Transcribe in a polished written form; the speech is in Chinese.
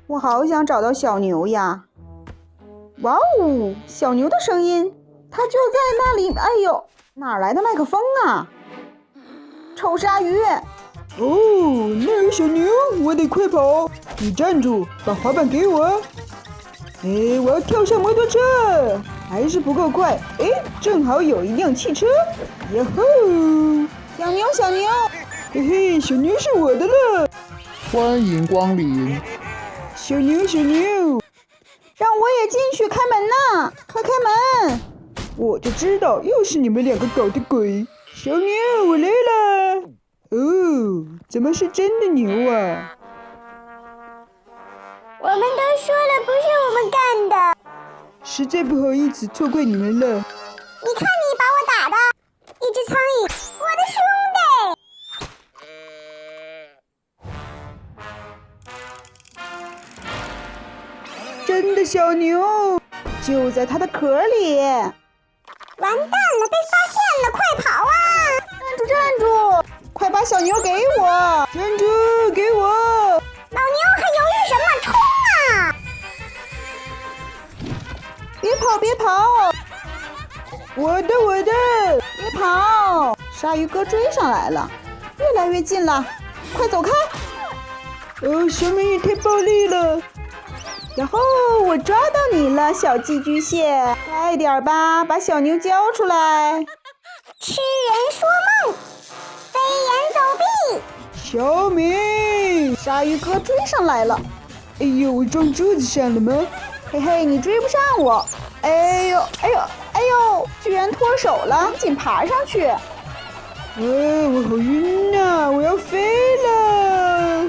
我好想找到小牛呀！哇哦，小牛的声音，它就在那里。哎呦，哪来的麦克风啊？臭鲨鱼！哦，那有小牛，我得快跑！你站住，把滑板给我！哎，我要跳上摩托车，还是不够快。哎，正好有一辆汽车。呀吼！小牛，小牛！嘿嘿，小牛是我的了。欢迎光临。小牛，小牛，让我也进去开门呐！快开门！我就知道又是你们两个搞的鬼。小牛，我来了。哦，怎么是真的牛啊？我们都说了不是我们干的。实在不好意思，错怪你们了。你看你把我打的，一只苍蝇，我的兄弟！真的小牛就在它的壳里。完蛋了，被发现了，快跑啊！站住，站住！快把小牛给我！站住，给我！老牛还犹豫什么？冲啊！别跑，别跑！我的，我的！别跑！鲨鱼哥追上来了，越来越近了，快走开！哦，小美也太暴力了！然后我抓到你了，小寄居蟹，快点吧，把小牛交出来！痴人说梦，飞檐走壁。小美，鲨鱼哥追上来了，哎呦，我撞柱子上了吗？嘿嘿，你追不上我！哎呦，哎呦，哎呦，居然脱手了，赶紧爬上去！我好晕啊，我要飞了！